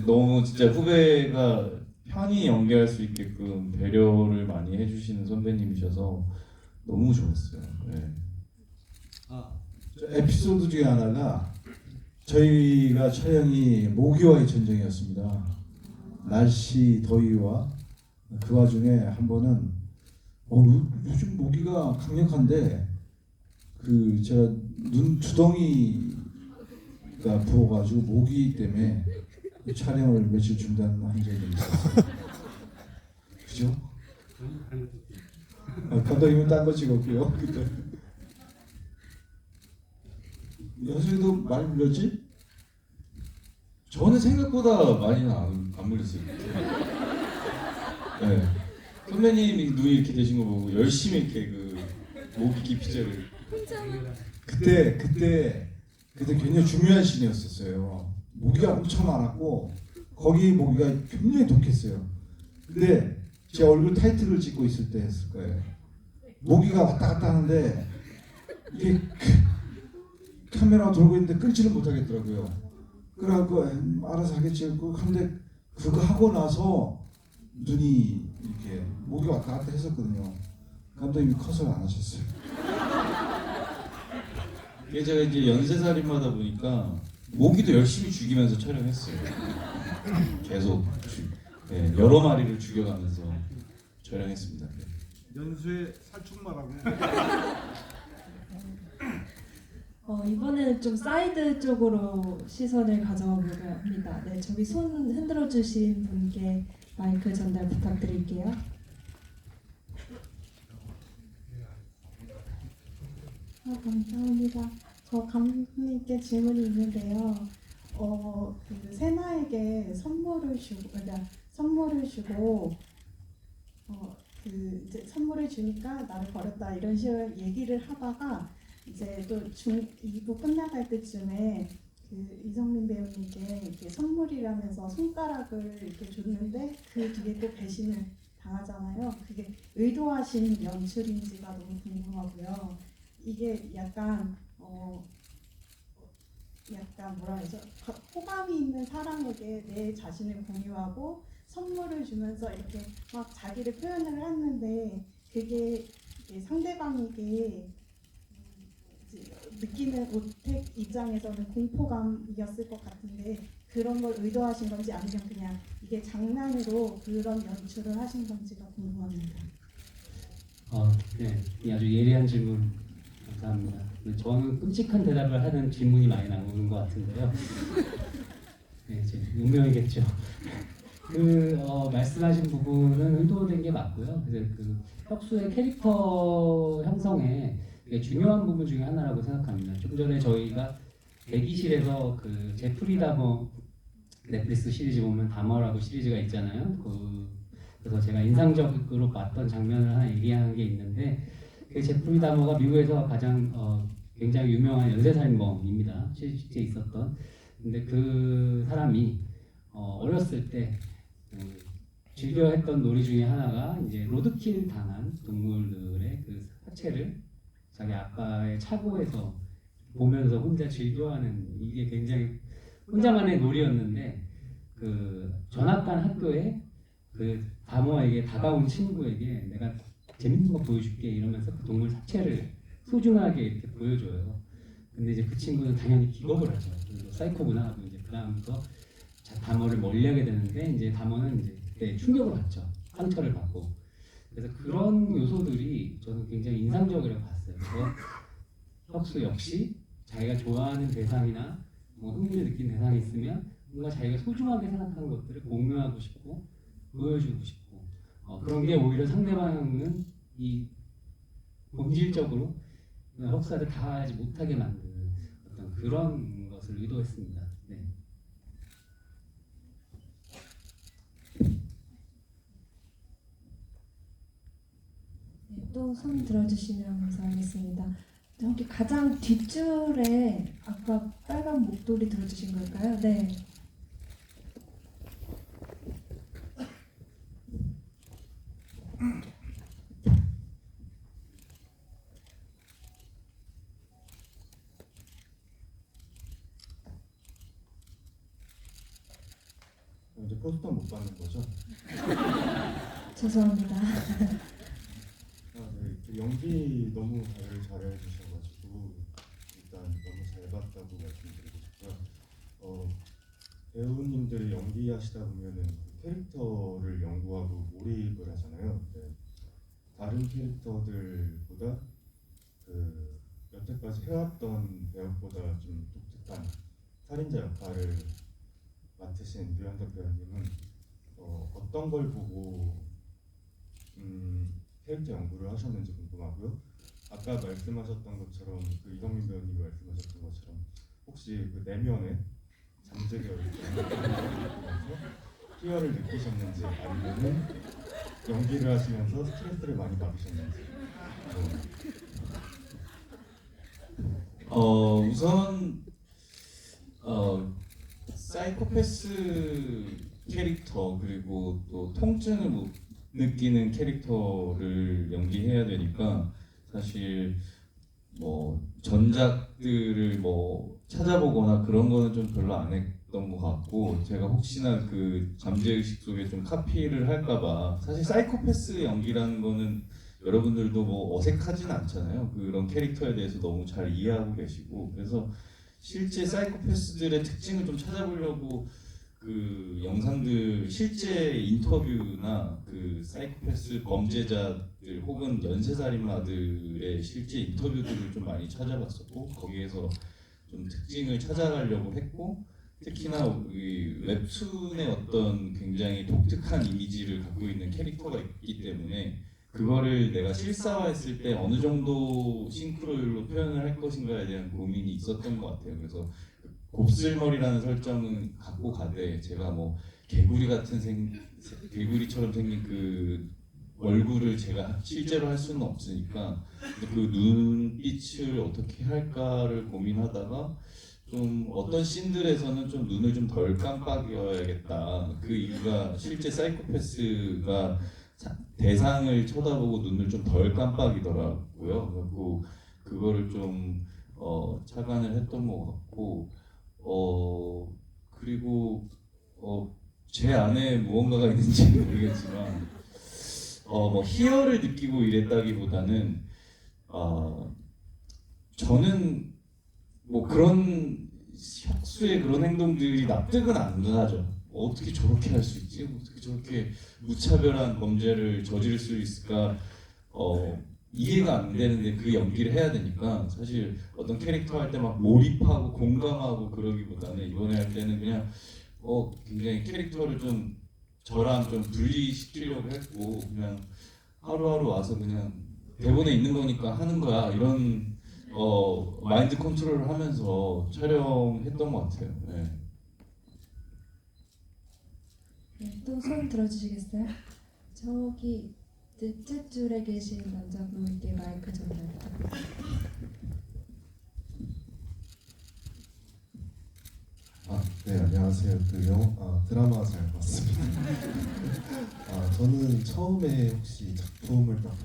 너무 진짜 후배가 편히 연기할 수 있게끔 배려를 많이 해주시는 선배님이셔서 너무 좋았어요. 에피소드 중에 하나가 저희가 촬영이 모기와의 전쟁이었습니다. 날씨 더위와 그 와중에 한 번은 요즘 모기가 강력한데 그 제가 눈 두덩이가 부어가지고 모기 때문에 촬영을 며칠 중단한 적이 있었어요. 그죠? 감독님은 딴 거 찍었고요. 그때 현수이도 많이 물렸지? 저는 생각보다 많이는 안 물렸어요. 선배님이 눈이 이렇게 되신 거 보고 열심히 이렇게 그 모기 기피제를 그때 굉장히 중요한 씬이었었어요. 모기가 엄청 많았고 거기 모기가 굉장히 독했어요. 근데 제 얼굴 타이틀을 찍고 있을 때 했을 거예요. 모기가 왔다 갔다 하는데 이게 카메라가 돌고 있는데 끊지를 못하겠더라고요. 그래갖고 알아서 하겠지 근데 그거 하고 나서 눈이 이렇게 목이 왔다 갔다 했었거든요. 감독님이 커서는 안 하셨어요. 이게 제가 이제 연쇄살인마다 보니까 모기도 열심히 죽이면서 촬영했어요. 계속 여러 마리를 죽여가면서 촬영했습니다. 연수의 살충마라고. 이번에는 좀 사이드 쪽으로 시선을 가져보려 합니다. 네, 저기 손 흔들어 주신 분께 마이크 전달 부탁드릴게요. 감사합니다. 저 감독님께 질문이 있는데요. 그 세나에게 선물을 주고 그 이제 선물을 주니까 나를 버렸다 이런 식으로 얘기를 하다가 이제 또 2부 끝나갈 때쯤에 그 이성민 배우님께 이렇게 선물이라면서 손가락을 이렇게 줬는데 그 뒤에 또 배신을 당하잖아요. 그게 의도하신 연출인지가 너무 궁금하고요. 이게 약간 약간 뭐라 해야죠? 호감이 있는 사람에게 내 자신을 공유하고 선물을 주면서 이렇게 막 자기를 표현을 했는데 그게 이제 상대방에게 이제 느끼는 오택 입장에서는 공포감이었을 것 같은데 그런 걸 의도하신 건지 아니면 그냥 이게 장난으로 그런 연출을 하신 건지가 궁금합니다. 네, 아주 예리한 질문 감사합니다. 근데 저는 끔찍한 대답을 하는 질문이 많이 나오는 것 같은데요. 네, 제 운명이겠죠. 말씀하신 부분은 의도된 게 맞고요. 그래서 혁수의 캐릭터 형성에 되게 중요한 부분 중에 하나라고 생각합니다. 좀 전에 저희가 대기실에서 제프리 다머 넷플릭스 시리즈 보면 다머라고 시리즈가 있잖아요. 그래서 제가 인상적으로 봤던 장면을 하나 얘기하는 게 있는데 그 제프리 다머가 미국에서 가장 굉장히 유명한 연쇄살인범입니다. 실제 있었던. 근데 그 사람이 어렸을 때 즐겨 했던 놀이 중에 하나가 이제 로드킬 당한 동물들의 사체를 자기 아빠의 차고에서 보면서 혼자 즐겨하는 이게 굉장히 혼자만의 놀이였는데 전학간 학교에 다모에게 다가온 친구에게 내가 재밌는 거 보여줄게 이러면서 그 동물 사체를 소중하게 이렇게 보여줘요. 근데 이제 그 친구는 당연히 기겁을 하죠. 사이코구나 하고 이제 그 다음부터 다모를 멀리하게 되는데 이제 다모는 이제 그때 충격을 받죠. 상처를 받고. 그래서 그런 요소들이 저는 굉장히 인상적이라고 봤어요. 그래서 혁수 역시 자기가 좋아하는 대상이나 흥미를 느낀 대상이 있으면 뭔가 자기가 소중하게 생각하는 것들을 공유하고 싶고 보여주고 싶고 그런 게 오히려 상대방은 이 본질적으로 혁수한테 다가가지 못하게 만드는 어떤 그런 것을 의도했습니다. 네. 또 손 들어주시면 감사하겠습니다. 여기 가장 뒷줄에 아까 빨간 목도리 들어주신 걸까요? 네. 이제 포스터 못 받는 거죠? 죄송합니다. 네. 연기 너무 다들 잘해 주셔가지고 일단 너무 잘 봤다고 말씀드리고 싶고요. 배우님들이 연기하시다 보면은 캐릭터를 연구하고 몰입을 하잖아요. 근데 다른 캐릭터들보다 여태까지 해왔던 배역보다 좀 독특한 살인자 역할을 맡으신 류현덕 배우님은 어떤 걸 보고 캐릭터 연구를 하셨는지 궁금하고요. 아까 말씀하셨던 것처럼 이성민 배우님이 말씀하셨던 것처럼 혹시 내면에 잠재되어 있는 희열을 느끼셨는지 아니면은 연기를 하시면서 스트레스를 많이 받으셨는지. 우선 사이코패스 캐릭터 그리고 또 통증을 못 느끼는 캐릭터를 연기해야 되니까 사실 전작들을 찾아보거나 그런 거는 좀 별로 안 했던 것 같고 제가 혹시나 잠재의식 속에 좀 카피를 할까봐 사실 사이코패스 연기라는 거는 여러분들도 어색하진 않잖아요. 그런 캐릭터에 대해서 너무 잘 이해하고 계시고 그래서 실제 사이코패스들의 특징을 좀 찾아보려고 영상들 실제 인터뷰나 사이코패스 범죄자들 혹은 연쇄살인마들의 실제 인터뷰들을 좀 많이 찾아봤었고 거기에서 좀 특징을 찾아가려고 했고 특히나 우리 웹툰의 어떤 굉장히 독특한 이미지를 갖고 있는 캐릭터가 있기 때문에 그거를 내가 실사화했을 때 어느 정도 싱크로율로 표현을 할 것인가에 대한 고민이 있었던 것 같아요. 그래서 곱슬머리라는 설정은 갖고 가되 제가 개구리처럼 생긴 얼굴을 제가 실제로 할 수는 없으니까 눈빛을 어떻게 할까를 고민하다가 좀 어떤 씬들에서는 좀 눈을 좀 덜 깜빡여야겠다. 그 이유가 실제 사이코패스가 대상을 쳐다보고 눈을 좀 덜 깜빡이더라고요. 그리고 그거를 좀 착안을 했던 것 같고 그리고 제 안에 무언가가 있는지는 모르겠지만 뭐 희열을 느끼고 이랬다기보다는 저는 뭐 그런 혁수의 그런 행동들이 납득은 안 가죠. 어떻게 저렇게 할 수 있지? 어떻게 저렇게 무차별한 범죄를 저지를 수 있을까? 이해가 안 되는데 그 연기를 해야 되니까 사실 어떤 캐릭터 할 때 막 몰입하고 공감하고 그러기보다는 이번에 할 때는 그냥 굉장히 캐릭터를 좀 저랑 좀 분리시키려고 했고 그냥 하루하루 와서 그냥 대본에 있는 거니까 하는 거야 이런 마인드 컨트롤을 하면서 촬영했던 것 같아요. 네. 네, 또 손 들어주시겠어요? 저기 넷째 줄에 계신 남자분께 마이크 전달 부탁드립니다. 네, 안녕하세요. 드라마 잘 봤습니다. 저는 처음에 혹시 작품을 딱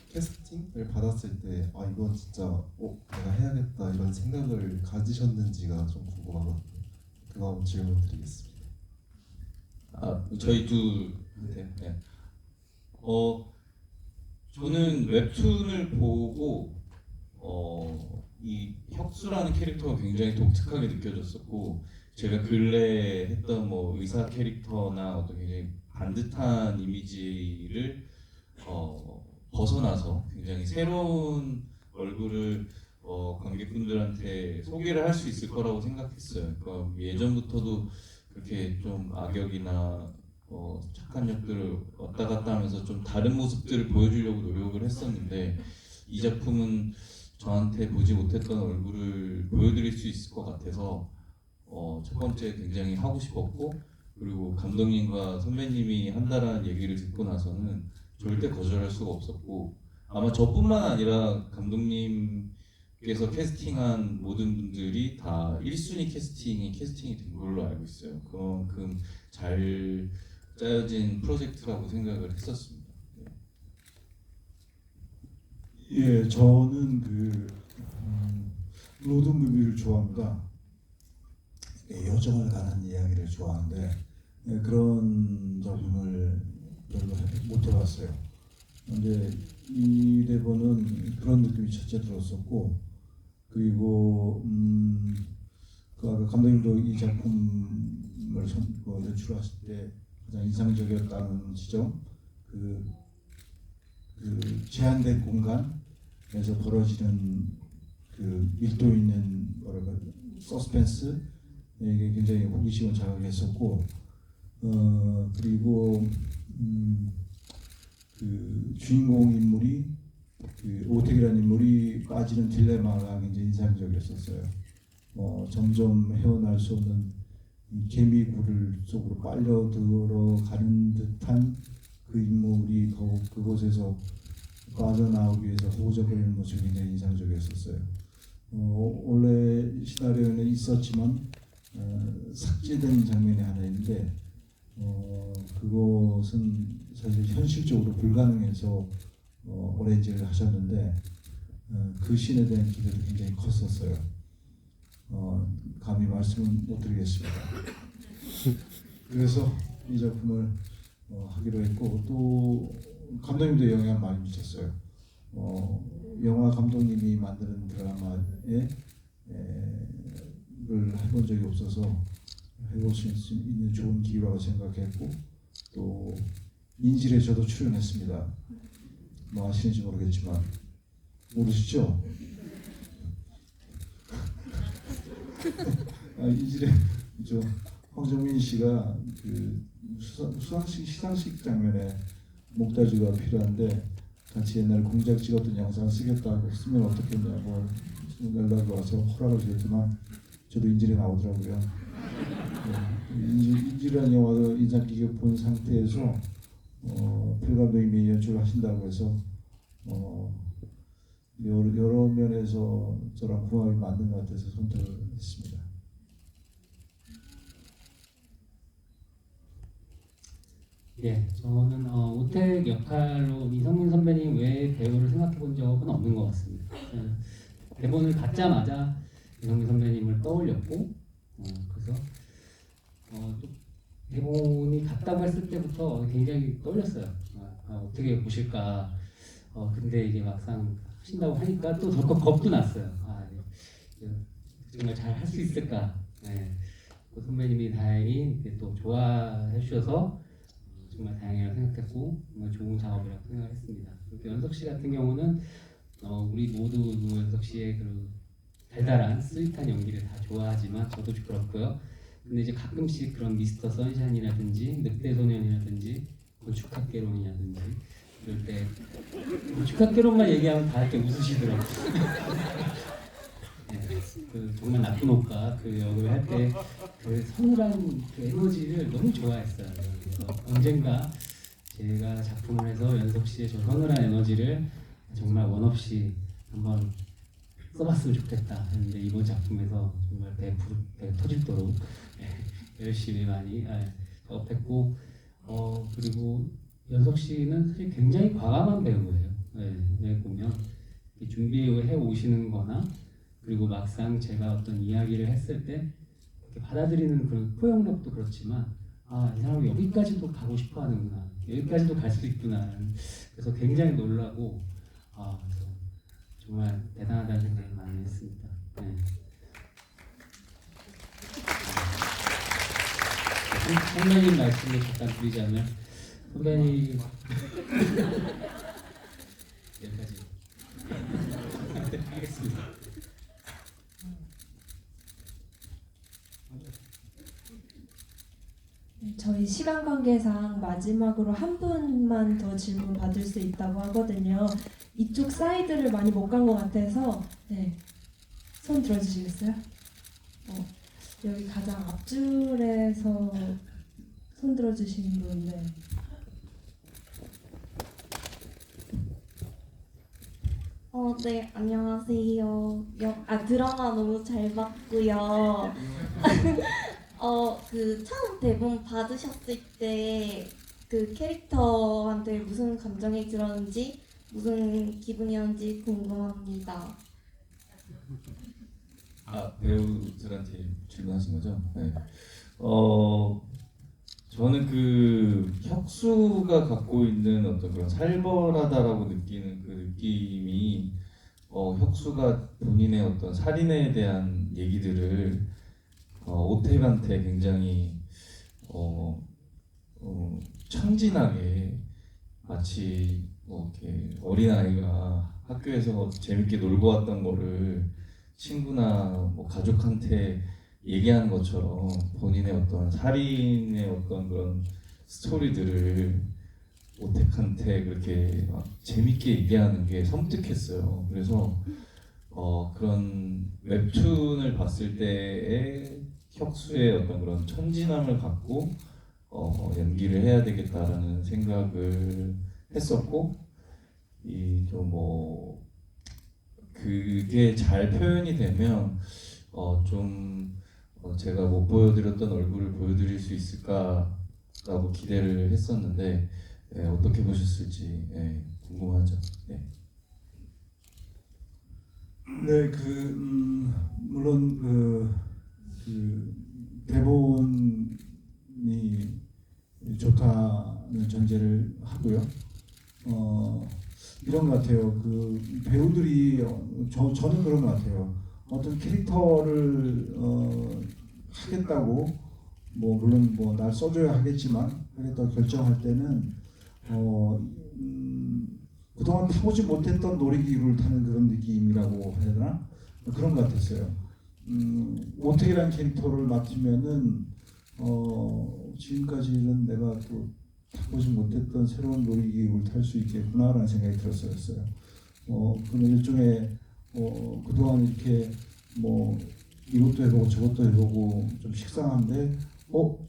캐스팅을 받았을 때 이건 진짜 내가 해야겠다 이런 생각을 가지셨는지가 좀 궁금하거든요. 그거 한번 질문 드리겠습니다. 저희 둘한테. 네. 저는 웹툰을 보고 이 혁수라는 캐릭터가 굉장히 독특하게 느껴졌었고 제가 근래 했던 뭐 의사 캐릭터나 어떤 굉장히 반듯한 이미지를 벗어나서 굉장히 새로운 얼굴을 관객분들한테 소개를 할 수 있을 거라고 생각했어요. 그러니까 예전부터도 그렇게 좀 악역이나 착한 역들을 왔다 갔다 하면서 좀 다른 모습들을 보여주려고 노력을 했었는데 이 작품은 저한테 보지 못했던 얼굴을 보여드릴 수 있을 것 같아서 첫 번째 굉장히 하고 싶었고 그리고 감독님과 선배님이 한다라는 얘기를 듣고 나서는 절대 거절할 수가 없었고 아마 저뿐만 아니라 감독님께서 캐스팅한 모든 분들이 다 1순위 캐스팅이 된 걸로 알고 있어요. 그만큼 잘 짜여진 프로젝트라고 생각을 했었습니다. 예, 저는 로드무비를 좋아합니다. 여정을 가는 이야기를 좋아하는데 그런 작품을 별로 못 해봤어요. 근데 이 대본은 그런 느낌이 첫째 들었었고 그리고 아까 감독님도 이 작품을 연출하실 때 가장 인상적이었다는 지점 그 제한된 공간에서 벌어지는 그 밀도 있는 서스펜스 이게 굉장히 호기심을 자극했었고 그리고 그 주인공 인물이 오택이라는 인물이 빠지는 딜레마가 굉장히 인상적이었었어요. 점점 헤어날 수 없는 이 개미굴을 속으로 빨려 들어가는 듯한 그 인물이 그곳에서 빠져나오기 위해서 호적거리는 모습이 굉장히 인상적이었었어요. 원래 시나리오에는 있었지만 삭제된 장면이 하나 있는데 그것은 사실 현실적으로 불가능해서 어레인지를 하셨는데 그 씬에 대한 기대도 굉장히 컸었어요. 감히 말씀은 못 드리겠습니다. 그래서 이 작품을 하기로 했고 또 감독님도 영향 많이 미쳤어요. 영화 감독님이 만드는 드라마에 를 해본 적이 없어서 해볼 수 있는 좋은 기회라고 생각했고 또 인질에 저도 출연했습니다. 뭐 아시는지 모르겠지만 모르시죠? 인질에 황정민 씨가 그 시상식 장면에 목다지가 필요한데 같이 옛날에 공작 찍었던 영상 쓰겠다고 쓰면 어떻겠냐고 연락이 와서 허락을 주었지만 저도 인질에 나오더라고요. 인질이라는 영화도 인상 깊게 본 상태에서 필 감독님이 연출을 하신다고 해서 여러 면에서 저랑 궁합이 맞는 것 같아서 선택을 했습니다. 예, 저는 오택 역할로 이성민 선배님 외의 배우를 생각해 본 적은 없는 것 같습니다. 대본을 받자마자 이성민 선배님을 떠올렸고 그래서 또 대본이 같다고 했을 때부터 굉장히 떨렸어요. 어떻게 보실까. 근데 이게 막상 하신다고 하니까 또 덜컥 겁도 났어요. 정말 잘 할 수 있을까. 네. 또 선배님이 다행히 이렇게 또 좋아해 주셔서 정말 다행이라고 생각했고 정말 좋은 작업이라고 생각했습니다. 그리고 연석 씨 같은 경우는 우리 모두 연석 씨의 그 달달한 스윗한 연기를 다 좋아하지만 저도 그렇고요. 근데 이제 가끔씩 그런 미스터 선샤인이라든지 늑대 소년이라든지 건축학개론이라든지 이럴 때 건축학개론만 얘기하면 다 이렇게 웃으시더라고요. 네, 그 정말 나쁜 옷가 그 역을 할 때 그 서늘한 그 에너지를 너무 좋아했어요. 그래서 언젠가 제가 작품을 해서 연석 씨의 저 서늘한 에너지를 정말 원 없이 한번 써봤으면 좋겠다 했는데 이번 작품에서 정말 배 터질도록 열심히 많이 작업했고 그리고 연석 씨는 사실 굉장히 과감한 배우예요. 보면 준비해 오시는 거나 그리고 막상 제가 어떤 이야기를 했을 때 이렇게 받아들이는 그런 포용력도 그렇지만 이 사람이 여기까지도 가고 싶어 하는구나, 여기까지도 갈 수 있구나. 그래서 굉장히 놀라고 그래서 정말 대단하다는 생각을 많이 했습니다. 네. 선배님 말씀을 잠깐 드리자면 선배님 여기까지 하겠습니다. 저희 시간 관계상 마지막으로 한 분만 더 질문 받을 수 있다고 하거든요. 이쪽 사이드를 많이 못 간 것 같아서 손 들어주시겠어요? 여기 가장 앞줄에서 손 들어주신 분. 네. 네, 안녕하세요. 드라마 너무 잘 봤고요. 그 처음 대본 받으셨을 때 그 캐릭터한테 무슨 감정이 들었는지, 무슨 기분이었는지 궁금합니다. 배우들한테 질문하신 거죠? 네. 저는 그 혁수가 갖고 있는 어떤 그런 살벌하다라고 느끼는 그 느낌이 혁수가 본인의 어떤 살인에 대한 얘기들을 오택한테 굉장히 천진하게 마치 이렇게 어린아이가 학교에서 재밌게 놀고 왔던 거를 친구나 가족한테 얘기하는 것처럼 본인의 어떤 살인의 어떤 그런 스토리들을 오택한테 그렇게 막 재밌게 얘기하는 게 섬뜩했어요. 그래서 그런 웹툰을 봤을 때의 혁수의 어떤 그런 천진함을 갖고 연기를 해야 되겠다라는 생각을 했었고, 그게 잘 표현이 되면 제가 못 보여드렸던 얼굴을 보여드릴 수 있을까라고 기대를 했었는데 어떻게 보셨을지 궁금하죠. 네. 네, 물론 그 대본이 좋다는 전제를 하고요. 이런 것 같아요. 그 배우들이 저는 그런 것 같아요. 어떤 캐릭터를 하겠다고 물론 날 써줘야 하겠지만 하겠다고 결정할 때는 그동안 타보지 못했던 놀이기구를 타는 그런 느낌이라고 해야 되나? 그런 것 같았어요. 오택이라는 캐릭터를 맡으면은 지금까지는 내가 또 타보지 못했던 새로운 놀이기구를 탈 수 있겠구나라는 생각이 들었어요. 그런 일종의 그동안 이렇게 이것도 해보고 저것도 해보고 좀 식상한데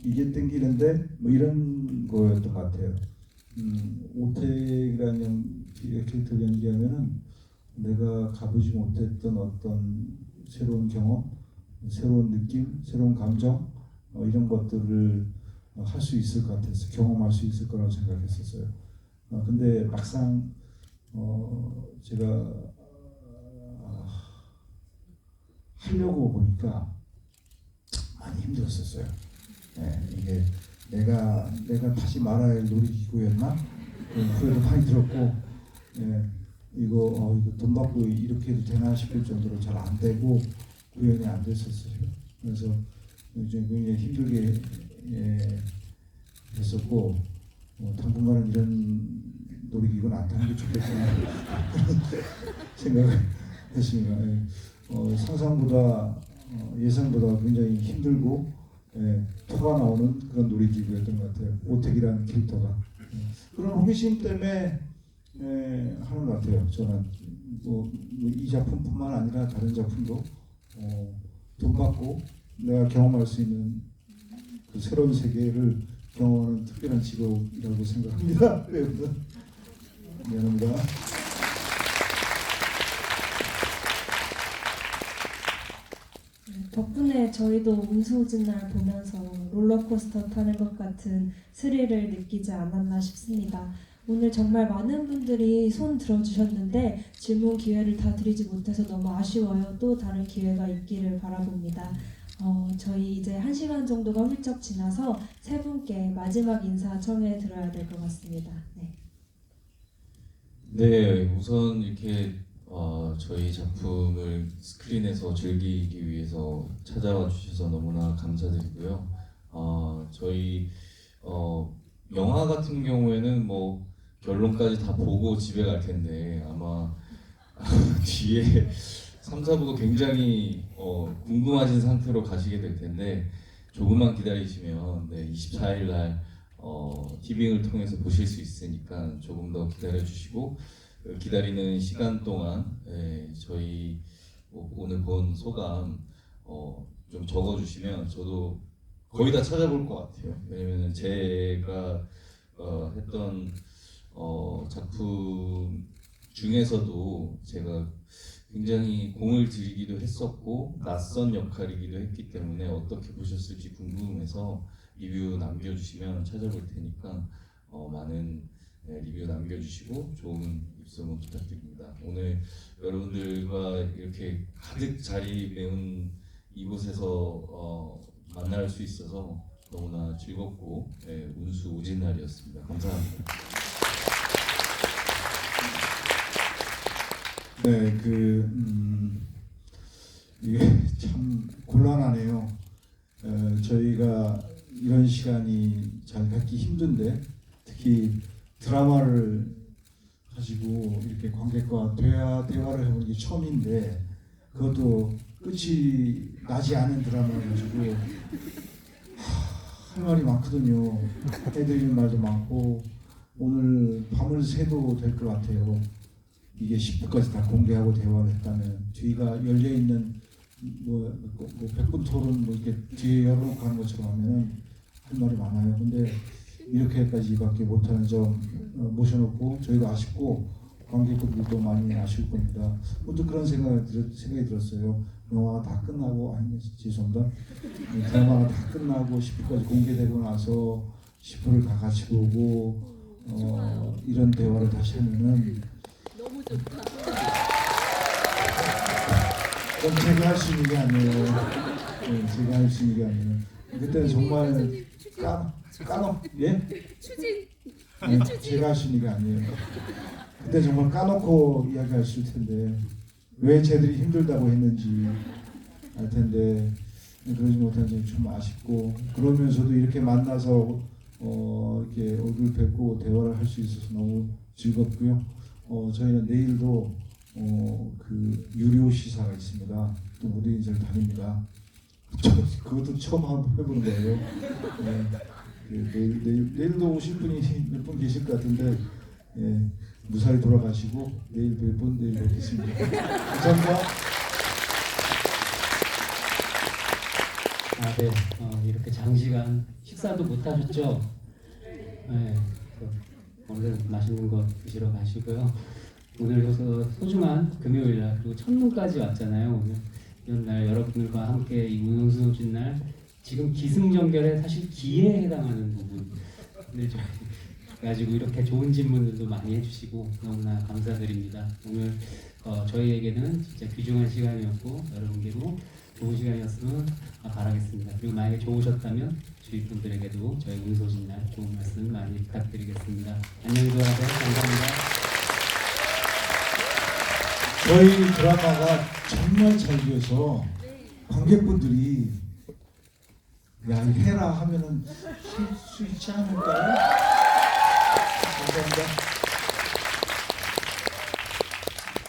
이게 땡기는데 이런 거였던 것 같아요. 오택이라는 캐릭터를 연기하면은 내가 가보지 못했던 어떤 새로운 경험, 새로운 느낌, 새로운 감정 이런 것들을 할 수 있을 것 같아서 경험할 수 있을 거라고 생각했었어요. 근데 막상 제가 하려고 보니까 많이 힘들었었어요. 이게 내가 다시 말아야 할 놀이기구였나? 그런 후회도 많이 들었고, 이거 돈 받고 이렇게 해도 되나 싶을 정도로 잘 안 되고 구현이 안 됐었어요. 그래서 요즘 굉장히 힘들게 했었고, 당분간은 이런 놀이기구는 안 타는 게 좋겠구나 생각을 했습니다. 상상보다 예상보다 굉장히 힘들고 토가 나오는 그런 놀이기구였던 것 같아요. 오택이라는 캐릭터가 그런 호기심 때문에 하는 것 같아요. 저는 이 작품뿐만 아니라 다른 작품도 돈 받고 내가 경험할 수 있는 그 새로운 세계를 경험하는 특별한 직업이라고 생각합니다. 여러분 미안합니다. 덕분에 저희도 운수오진 날 보면서 롤러코스터 타는 것 같은 스릴을 느끼지 않았나 싶습니다. 오늘 정말 많은 분들이 손 들어주셨는데 질문 기회를 다 드리지 못해서 너무 아쉬워요. 또 다른 기회가 있기를 바라봅니다. 저희 이제 1시간 정도가 훌쩍 지나서 세 분께 마지막 인사 청해 들어야 될 것 같습니다. 네, 우선 이렇게 저희 작품을 스크린에서 즐기기 위해서 찾아와 주셔서 너무나 감사드리고요. 저희 영화 같은 경우에는 뭐 결론까지 다 보고 집에 갈 텐데 아마 뒤에 3, 4부도 굉장히 궁금하신 상태로 가시게 될 텐데 조금만 기다리시면 24일 날 티빙을 통해서 보실 수 있으니까 조금 더 기다려 주시고 기다리는 시간 동안 저희 오늘 본 소감 좀 적어주시면 저도 거의 다 찾아볼 것 같아요. 왜냐면 제가 했던 작품 중에서도 제가 굉장히 공을 들이기도 했었고 낯선 역할이기도 했기 때문에 어떻게 보셨을지 궁금해서 리뷰 남겨주시면 찾아볼 테니까 많은 리뷰 남겨주시고 좋은 입소문 부탁드립니다. 오늘 여러분들과 이렇게 가득 자리 메운 이곳에서 만날 수 있어서 너무나 즐겁고 운수 오진 날이었습니다. 감사합니다. 네, 이게 참 곤란하네요. 저희가 이런 시간이 잘 갖기 힘든데 특히 드라마를 가지고 이렇게 관객과 대화를 해보는 게 처음인데 그것도 끝이 나지 않은 드라마를 가지고 할 말이 많거든요. 해드릴 말도 많고 오늘 밤을 새도 될 것 같아요. 이게 10부까지 다 공개하고 대화를 했다면 뒤가 열려있는 뭐 100분 토론 뭐 이렇게 뒤에 열어놓고 하는 것처럼 하면은 할 말이 많아요. 근데 이렇게까지밖에 못하는 점 모셔놓고 저희도 아쉽고 관객분들도 많이 아쉬울 겁니다. 문득 그런 생각이 들었어요. 영화가 다 끝나고 죄송합니다. 드라마가 다 끝나고 10부까지 공개되고 나서 10부를 다 같이 보고 이런 대화를 다시 하면은 너무 좋다. 그건 제가 할 수 있는 게 아니에요. 제가 할 수 있는 게 아니에요. 그때는 정말 추진. 제가 할 수 있는 게 아니에요. 그때 정말 까놓고 이야기했을 텐데 왜 쟤들이 힘들다고 했는지 알 텐데 그러지 못한 점이 좀 아쉽고 그러면서도 이렇게 만나서 이렇게 얼굴 뵙고 대화를 할 수 있어서 너무 즐겁고요. 저희는 내일도 그 유료 시사가 있습니다. 또 무대 인사를 다닙니다. 그것도 처음 한번 해보는 거예요. 내일도 오실 분이 몇 분 계실 것 같은데 무사히 돌아가시고 내일 내일 뵙겠습니다. 감사합니다. 네. 이렇게 장시간 식사도 못 하셨죠? 네. 오늘 맛있는 거 드시러 가시고요. 오늘 소중한 금요일날 그리고 첫눈까지 왔잖아요. 오늘 이런 날 여러분들과 함께 이 운수오진 날 지금 기승전결에 사실 기에 해당하는 부분을 가지고 이렇게 좋은 질문들도 많이 해주시고 너무나 감사드립니다. 오늘 저희에게는 진짜 귀중한 시간이었고 여러분께도 좋은 시간이었으면 바라겠습니다. 그리고 만약에 좋으셨다면 주위 분들에게도 저희 운소진 날 좋은 말씀 많이 부탁드리겠습니다. 안녕히 돌아가세요. 감사합니다. 저희 드라마가 정말 잘 되어서 관객분들이 야 이거 해라 하면은 할 수 있지 않을까요? 감사합니다.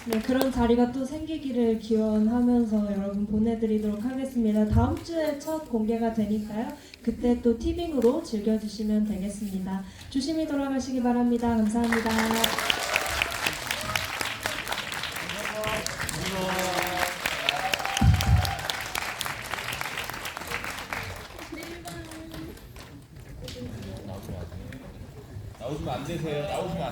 네, 그런 자리가 또 생기기를 기원하면서 여러분 보내드리도록 하겠습니다. 다음 주에 첫 공개가 되니까요. 그때 또 티빙으로 즐겨주시면 되겠습니다. 조심히 돌아가시기 바랍니다. 감사합니다. 나오시면 안 되세요. 나오시면 안